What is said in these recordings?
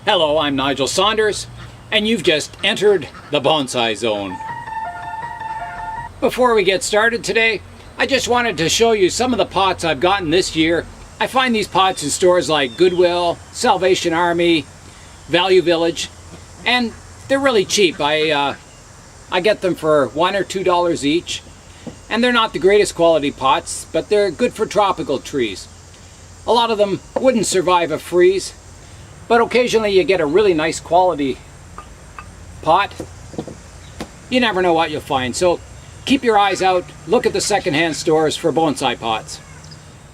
Hello, I'm Nigel Saunders, and you've just entered the bonsai zone. Before we get started today, I just wanted to show you some of the pots I've gotten this year. I find these pots in stores like Goodwill, Salvation Army, Value Village, and they're really cheap. I get them for $1 or $2 each, and they're not the greatest quality pots, but they're good for tropical trees. A lot of them wouldn't survive a freeze, but occasionally you get a really nice quality pot. You never know what you'll find, so keep your eyes out, look at the secondhand stores for bonsai pots.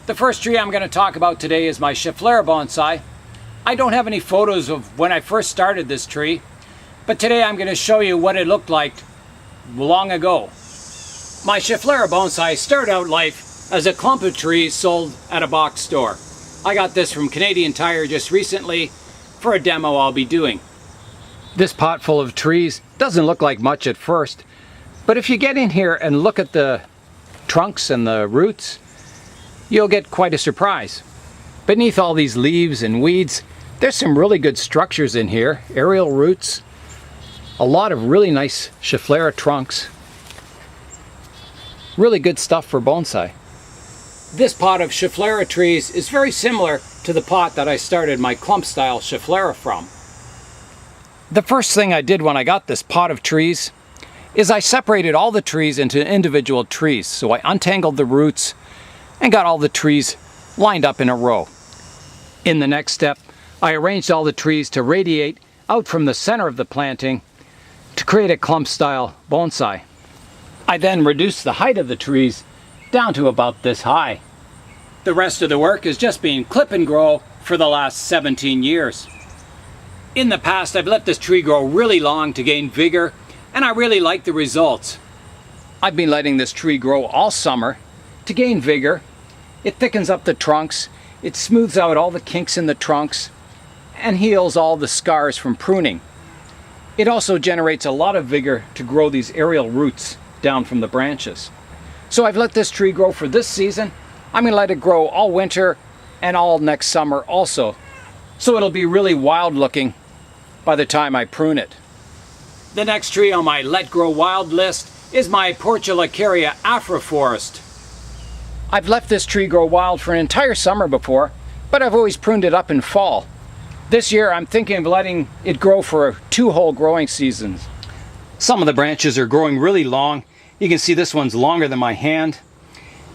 The first tree I'm going to talk about today is my Schefflera Bonsai. I don't have any photos of when I first started this tree, but today I'm going to show you what it looked like long ago. My Schefflera Bonsai started out life as a clump of trees sold at a box store. I got this from Canadian Tire just recently for a demo I'll be doing. This pot full of trees doesn't look like much at first, but if you get in here and look at the trunks and the roots, you'll get quite a surprise. Beneath all these leaves and weeds, there's some really good structures in here. Aerial roots, a lot of really nice Schefflera trunks. Really good stuff for bonsai. This pot of Schefflera trees is very similar to the pot that I started my clump style Schefflera from. The first thing I did when I got this pot of trees is I separated all the trees into individual trees. So I untangled the roots and got all the trees lined up in a row. In the next step, I arranged all the trees to radiate out from the center of the planting to create a clump style bonsai. I then reduced the height of the trees down to about this high. The rest of the work has just been clip and grow for the last 17 years. In the past, I've let this tree grow really long to gain vigor, and I really like the results. I've been letting this tree grow all summer to gain vigor. It thickens up the trunks, it smooths out all the kinks in the trunks, and heals all the scars from pruning. It also generates a lot of vigor to grow these aerial roots down from the branches. So I've let this tree grow for this season. I'm going to let it grow all winter and all next summer also. So it'll be really wild looking by the time I prune it. The next tree on my Let Grow Wild list is my Portulacaria Afra Forest. I've left this tree grow wild for an entire summer before, but I've always pruned it up in fall. This year I'm thinking of letting it grow for 2 whole growing seasons. Some of the branches are growing really long. You can see this one's longer than my hand,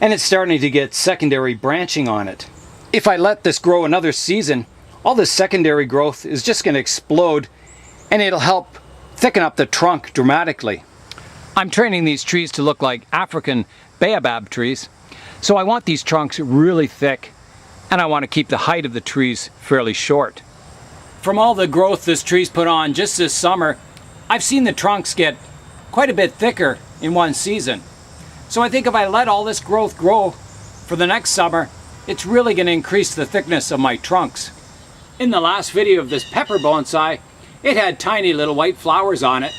and it's starting to get secondary branching on it. If I let this grow another season, all this secondary growth is just going to explode, and it'll help thicken up the trunk dramatically. I'm training these trees to look like African baobab trees, so I want these trunks really thick, and I want to keep the height of the trees fairly short. From all the growth this tree's put on just this summer, I've seen the trunks get quite a bit thicker in one season. So I think if I let all this growth grow for the next summer, it's really going to increase the thickness of my trunks. In the last video of this pepper bonsai, it had tiny little white flowers on it,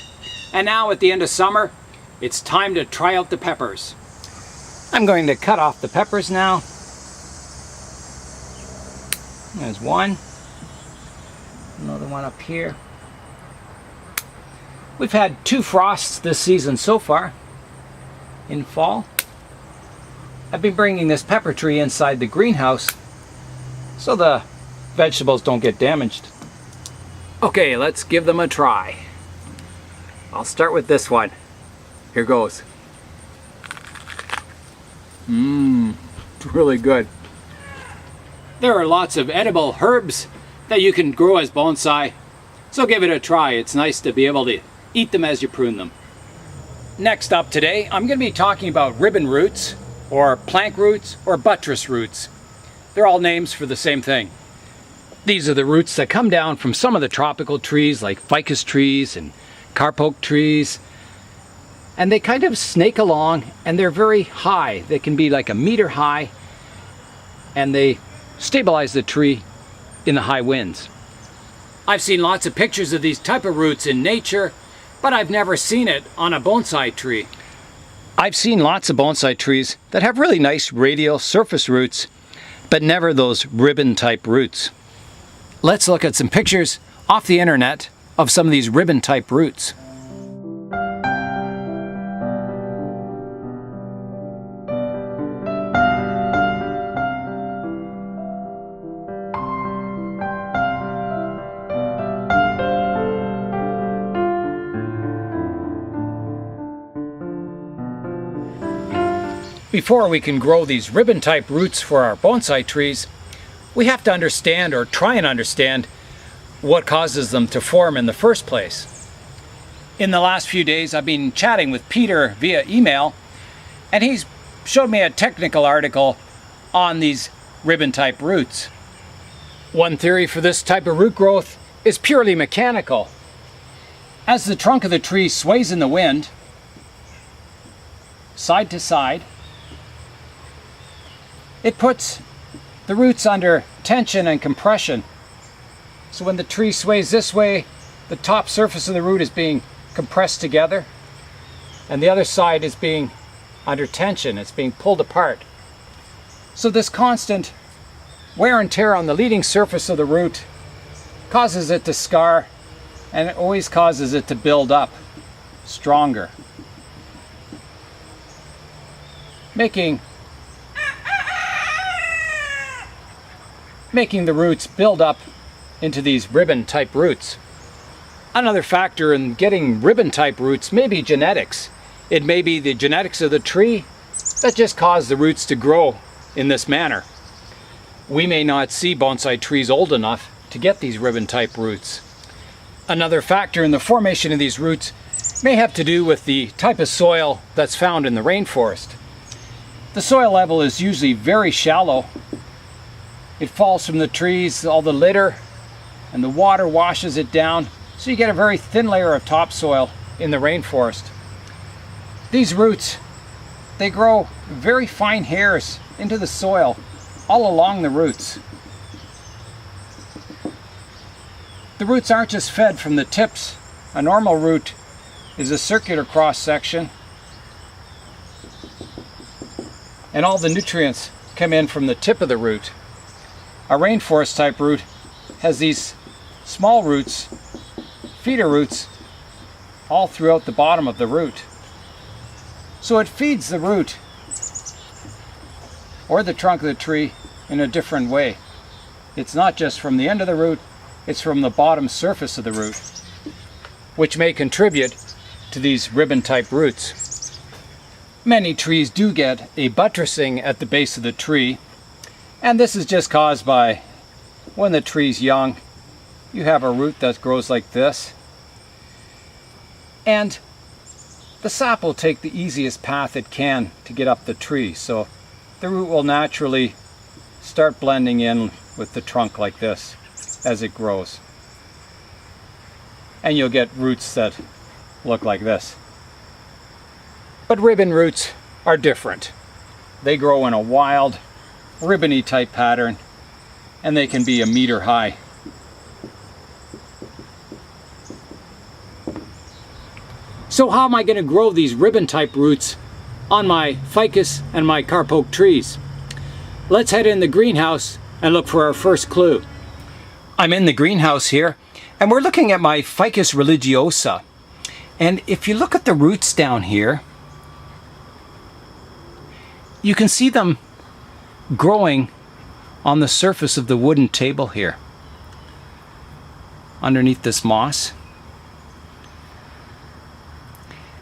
and now at the end of summer, it's time to try out the peppers. I'm going to cut off the peppers now. There's one. Another one up here. We've had 2 frosts this season so far, in fall. I've been bringing this pepper tree inside the greenhouse so the vegetables don't get damaged. Okay, let's give them a try. I'll start with this one. Here goes. It's really good. There are lots of edible herbs that you can grow as bonsai, so give it a try. It's nice to be able to eat them as you prune them. Next up today, I'm going to be talking about ribbon roots, or plank roots, or buttress roots. They're all names for the same thing. These are the roots that come down from some of the tropical trees like ficus trees and carpoke trees. And they kind of snake along, and they're very high. They can be like 1 meter high, and they stabilize the tree in the high winds. I've seen lots of pictures of these type of roots in nature, but I've never seen it on a bonsai tree. I've seen lots of bonsai trees that have really nice radial surface roots, but never those ribbon type roots. Let's look at some pictures off the internet of some of these ribbon type roots. Before we can grow these ribbon type roots for our bonsai trees, we have to understand, or try and understand, what causes them to form in the first place. In the last few days I've been chatting with Peter via email, and he's showed me a technical article on these ribbon type roots. One theory for this type of root growth is purely mechanical. As the trunk of the tree sways in the wind, side to side, it puts the roots under tension and compression. So when the tree sways this way, the top surface of the root is being compressed together, and the other side is being under tension. It's being pulled apart. So this constant wear and tear on the leading surface of the root causes it to scar, and it always causes it to build up stronger, making the roots build up into these ribbon type roots. Another factor in getting ribbon type roots may be genetics. It may be the genetics of the tree that just cause the roots to grow in this manner. We may not see bonsai trees old enough to get these ribbon type roots. Another factor in the formation of these roots may have to do with the type of soil that's found in the rainforest. The soil level is usually very shallow. It falls from the trees, all the litter, and the water washes it down, so you get a very thin layer of topsoil in the rainforest. These roots, they grow very fine hairs into the soil all along the roots. The roots aren't just fed from the tips. A normal root is a circular cross section, and all the nutrients come in from the tip of the root. A rainforest type root has these small roots, feeder roots, all throughout the bottom of the root. So it feeds the root or the trunk of the tree in a different way. It's not just from the end of the root, it's from the bottom surface of the root, which may contribute to these ribbon type roots. Many trees do get a buttressing at the base of the tree, and this is just caused by when the tree's young, you have a root that grows like this, and the sap will take the easiest path it can to get up the tree. So the root will naturally start blending in with the trunk like this as it grows. And you'll get roots that look like this. But ribbon roots are different. They grow in a wild, ribbony type pattern, and they can be 1 meter high. So how am I going to grow these ribbon type roots on my ficus and my carp oak trees? Let's head in the greenhouse and look for our first clue. I'm in the greenhouse here, and we're looking at my Ficus Religiosa. And if you look at the roots down here, you can see them growing on the surface of the wooden table here, underneath this moss.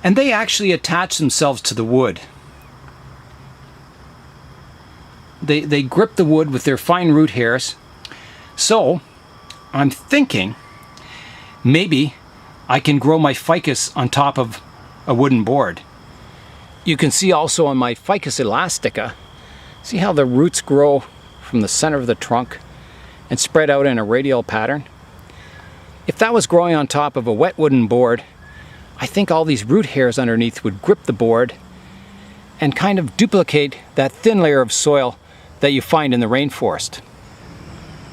And they actually attach themselves to the wood. They grip the wood with their fine root hairs. So I'm thinking maybe I can grow my ficus on top of a wooden board. You can see also on my Ficus elastica, see how the roots grow from the center of the trunk and spread out in a radial pattern? If that was growing on top of a wet wooden board, I think all these root hairs underneath would grip the board and kind of duplicate that thin layer of soil that you find in the rainforest.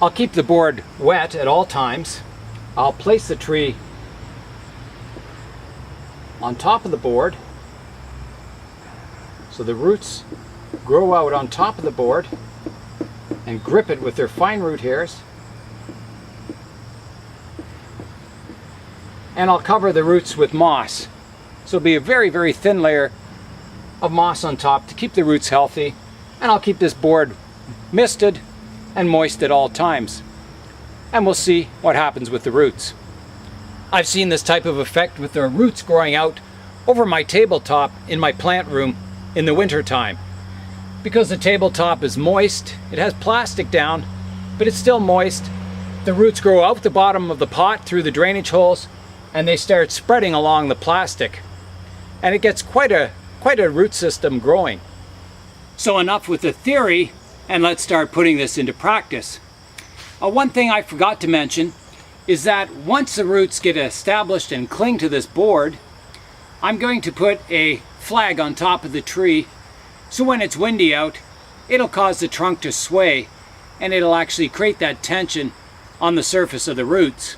I'll keep the board wet at all times. I'll place the tree on top of the board so the roots grow out on top of the board and grip it with their fine root hairs. and I'll cover the roots with moss. So it'll be a very, very thin layer of moss on top to keep the roots healthy, and I'll keep this board misted and moist at all times. And we'll see what happens with the roots. I've seen this type of effect with the roots growing out over my tabletop in my plant room in the winter time. Because the tabletop is moist, it has plastic down, but it's still moist. The roots grow out the bottom of the pot through the drainage holes, and they start spreading along the plastic. And it gets quite a root system growing. So enough with the theory, and let's start putting this into practice. One thing I forgot to mention is that once the roots get established and cling to this board, I'm going to put a flag on top of the tree, so when it's windy out, it'll cause the trunk to sway, and it'll actually create that tension on the surface of the roots.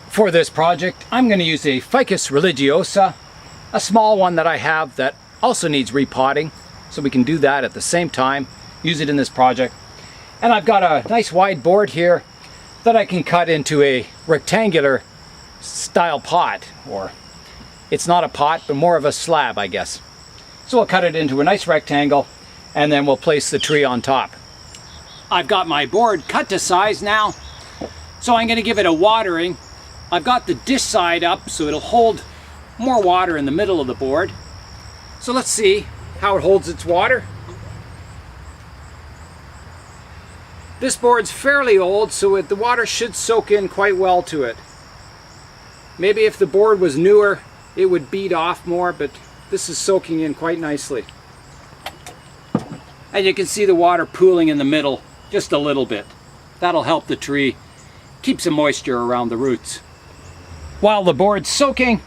For this project, I'm going to use a Ficus Religiosa, a small one that I have that also needs repotting, so we can do that at the same time, use it in this project. And I've got a nice wide board here that I can cut into a rectangular style pot, or it's not a pot, but more of a slab, I guess. So we'll cut it into a nice rectangle, and then we'll place the tree on top. I've got my board cut to size now, so I'm going to give it a watering. I've got the dish side up so it'll hold more water in the middle of the board. So let's see how it holds its water. This board's fairly old, so the water should soak in quite well to it. Maybe if the board was newer, it would bead off more, but this is soaking in quite nicely. And you can see the water pooling in the middle just a little bit. That'll help the tree keep some moisture around the roots. While the board's soaking,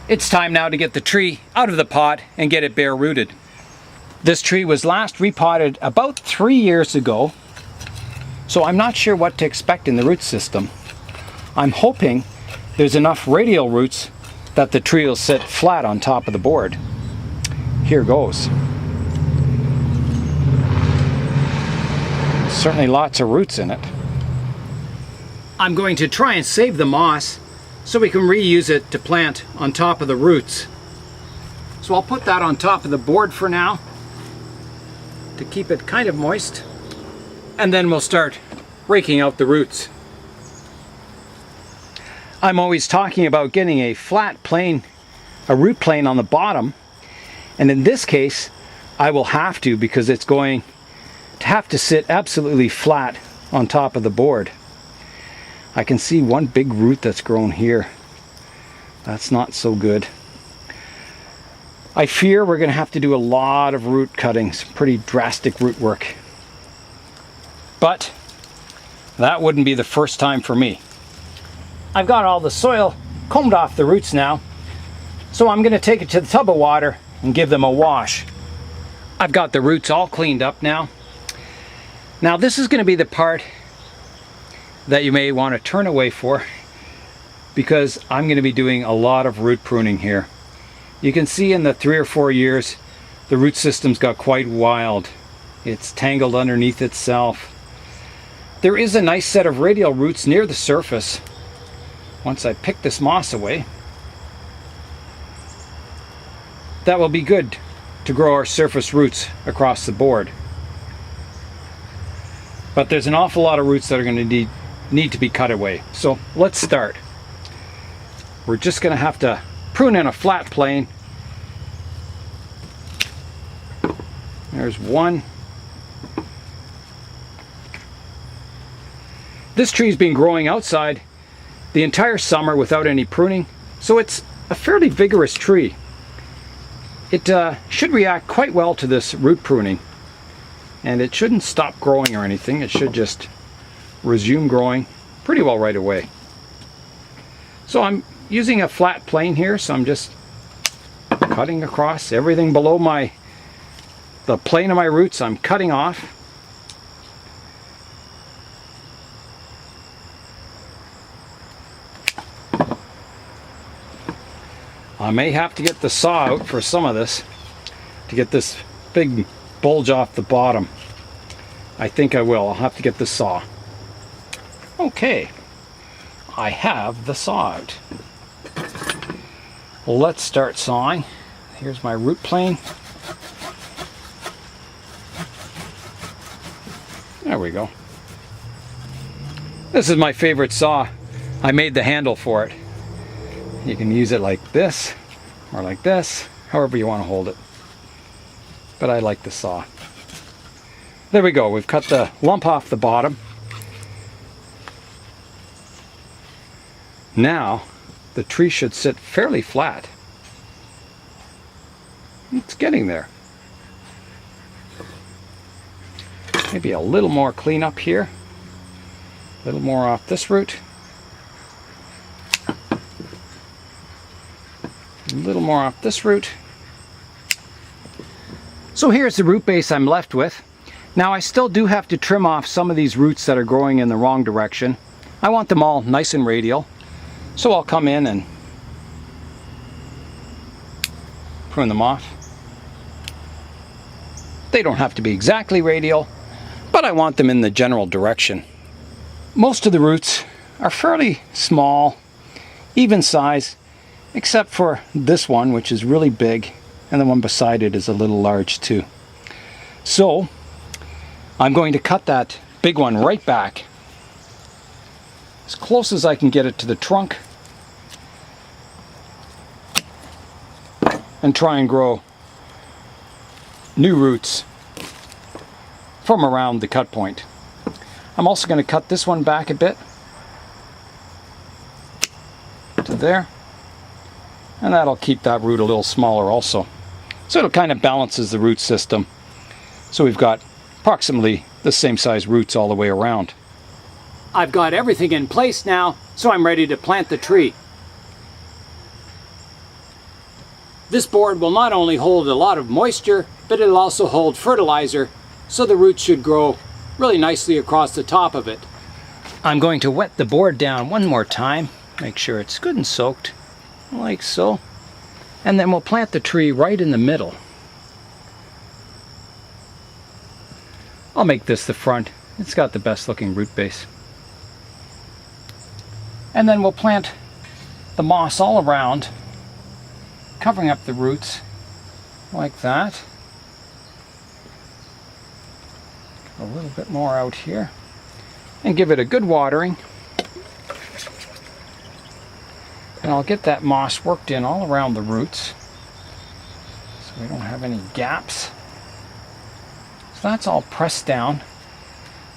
it's time now to get the tree out of the pot and get it bare rooted. This tree was last repotted about 3 years ago, so I'm not sure what to expect in the root system. I'm hoping there's enough radial roots that the tree will sit flat on top of the board. Here goes. Certainly lots of roots in it. I'm going to try and save the moss so we can reuse it to plant on top of the roots. So I'll put that on top of the board for now to keep it kind of moist, and then we'll start raking out the roots. I'm always talking about getting a flat plane, a root plane on the bottom, and in this case I will have to, because it's going to have to sit absolutely flat on top of the board. I can see one big root that's grown here. That's not so good. I fear we're going to have to do a lot of root cuttings, pretty drastic root work. But that wouldn't be the first time for me. I've got all the soil combed off the roots now, so I'm going to take it to the tub of water and give them a wash. I've got the roots all cleaned up now. Now this is going to be the part that you may want to turn away for, because I'm going to be doing a lot of root pruning here. You can see in the 3 or 4 years the root system's got quite wild. It's tangled underneath itself. There is a nice set of radial roots near the surface. Once I pick this moss away, that will be good to grow our surface roots across the board. But there's an awful lot of roots that are going to need to be cut away. So let's start. We're just going to have to prune in a flat plane. There's one. This tree's been growing outside the entire summer without any pruning, so it's a fairly vigorous tree. It should react quite well to this root pruning, and it shouldn't stop growing or anything. It should just resume growing pretty well right away. So I'm using a flat plane here, so I'm just cutting across everything below the plane of my roots. I'm cutting off. I may have to get the saw out for some of this to get this big bulge off the bottom. I think I will. I'll have to get the saw. Okay. I have the saw out. Let's start sawing. Here's my root plane. There we go. This is my favorite saw. I made the handle for it. You can use it like this or like this, however you want to hold it. But I like the saw. There we go. We've cut the lump off the bottom. Now the tree should sit fairly flat. It's getting there. Maybe a little more cleanup here. A little more off this root. A little more off this root. So here's the root base I'm left with. Now I still do have to trim off some of these roots that are growing in the wrong direction. I want them all nice and radial. So I'll come in and prune them off. They don't have to be exactly radial, but I want them in the general direction. Most of the roots are fairly small, even size, except for this one, which is really big, and the one beside it is a little large too. So I'm going to cut that big one right back as close as I can get it to the trunk and try and grow new roots from around the cut point. I'm also going to cut this one back a bit to there, and that'll keep that root a little smaller also. So it'll kind of balances the root system. So we've got approximately the same size roots all the way around. I've got everything in place now, so I'm ready to plant the tree. This board will not only hold a lot of moisture, but it'll also hold fertilizer, so the roots should grow really nicely across the top of it. I'm going to wet the board down one more time, make sure it's good and soaked, like so. And then we'll plant the tree right in the middle. I'll make this the front. It's got the best looking root base. And then we'll plant the moss all around, covering up the roots like that. A little bit more out here. And give it a good watering. And I'll get that moss worked in all around the roots so we don't have any gaps. So that's all pressed down,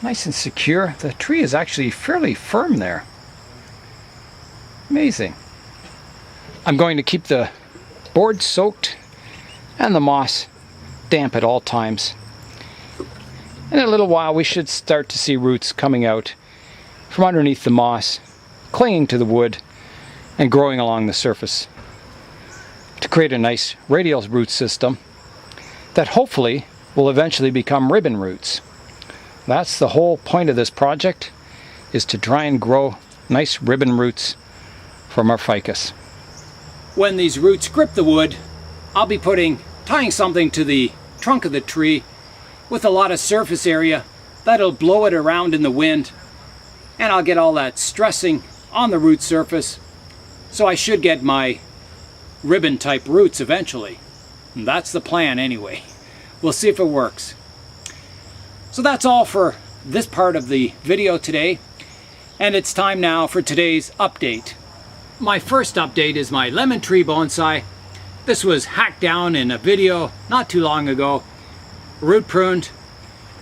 nice and secure. The tree is actually fairly firm there. Amazing. I'm going to keep the board soaked and the moss damp at all times. In a little while we should start to see roots coming out from underneath the moss, clinging to the wood and growing along the surface to create a nice radial root system that hopefully will eventually become ribbon roots. That's the whole point of this project, is to try and grow nice ribbon roots from our ficus. When these roots grip the wood, I'll be tying something to the trunk of the tree with a lot of surface area that'll blow it around in the wind, and I'll get all that stressing on the root surface, so I should get my ribbon type roots eventually. And that's the plan anyway. We'll see if it works. So that's all for this part of the video today, and it's time now for today's update. My first update is my lemon tree bonsai. This was hacked down in a video not too long ago, root pruned,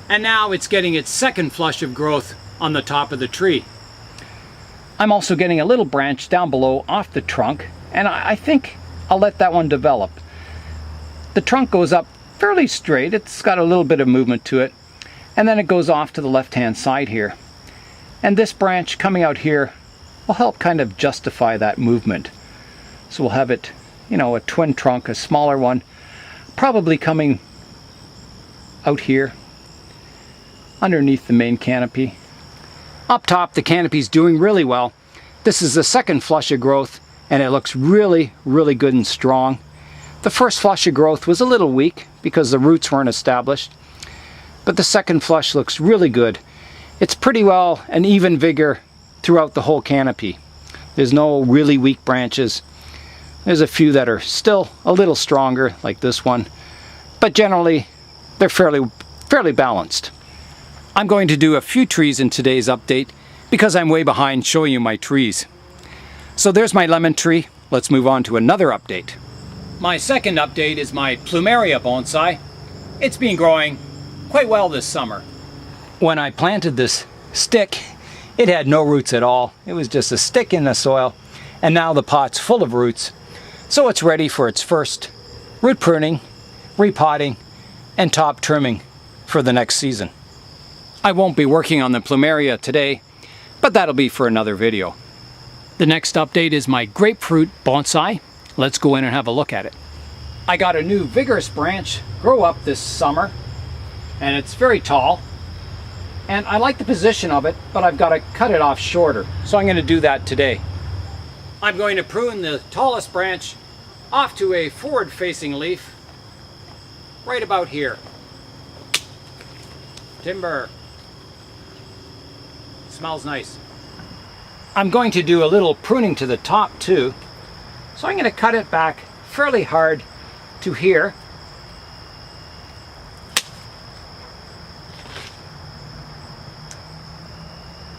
and now it's getting its second flush of growth on the top of the tree. I'm also getting a little branch down below off the trunk, and I think I'll let that one develop. The trunk goes up fairly straight, it's got a little bit of movement to it, and then it goes off to the left-hand side here. And this branch coming out here will help kind of justify that movement. So we'll have it, you know, a twin trunk, a smaller one, probably coming out here underneath the main canopy. Up top, the canopy's doing really well. This is the second flush of growth, and it looks really, really good and strong. The first flush of growth was a little weak because the roots weren't established, but the second flush looks really good. It's pretty well an even vigor throughout the whole canopy. There's no really weak branches. There's a few that are still a little stronger, like this one, but generally they're fairly balanced. I'm going to do a few trees in today's update because I'm way behind showing you my trees. So there's my lemon tree. Let's move on to another update. My second update is my Plumeria Bonsai. It's been growing quite well this summer. When I planted this stick, it had no roots at all. It was just a stick in the soil, and now the pot's full of roots. So it's ready for its first root pruning, repotting, and top trimming for the next season. I won't be working on the Plumeria today, but that'll be for another video. The next update is my Grapefruit Bonsai. Let's go in and have a look at it. I got a new vigorous branch grow up this summer, and it's very tall. And I like the position of it, but I've got to cut it off shorter. So I'm going to do that today. I'm going to prune the tallest branch off to a forward-facing leaf right about here. Timber. Smells nice. I'm going to do a little pruning to the top too. So I'm going to cut it back fairly hard to here.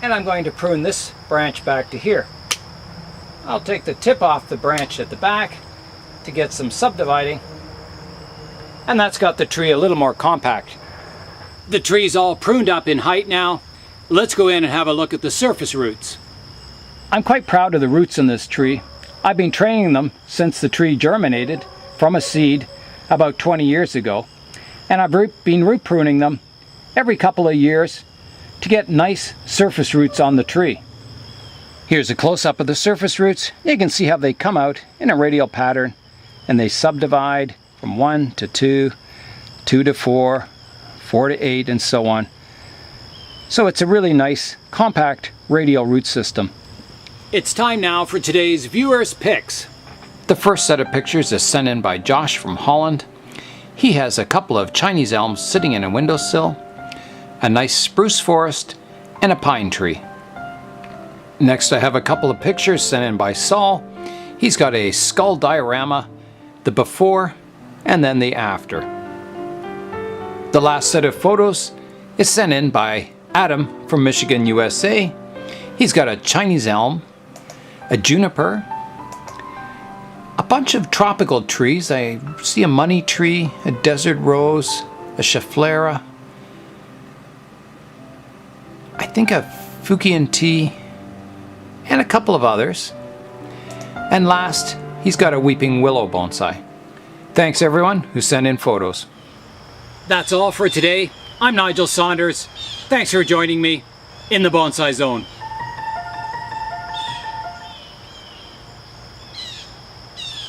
And I'm going to prune this branch back to here. I'll take the tip off the branch at the back to get some subdividing. And that's got the tree a little more compact. The tree's all pruned up in height now. Let's go in and have a look at the surface roots. I'm quite proud of the roots in this tree. I've been training them since the tree germinated from a seed about 20 years ago. And I've been root pruning them every couple of years to get nice surface roots on the tree. Here's a close-up of the surface roots. You can see how they come out in a radial pattern, and they subdivide from 1 to 2, 2 to 4, 4 to 8, and so on. So it's a really nice, compact radial root system. It's time now for today's viewers' picks. The first set of pictures is sent in by Josh from Holland. He has a couple of Chinese elms sitting in a windowsill, a nice spruce forest, and a pine tree. Next I have a couple of pictures sent in by Saul. He's got a skull diorama, the before and then the after. The last set of photos is sent in by Adam from Michigan, USA. He's got a Chinese elm, a juniper, a bunch of tropical trees. I see a money tree, a desert rose, a Schefflera, I think a Fukian tea, and a couple of others. And last, he's got a weeping willow bonsai. Thanks everyone who sent in photos. That's all for today. I'm Nigel Saunders. Thanks for joining me in the Bonsai Zone.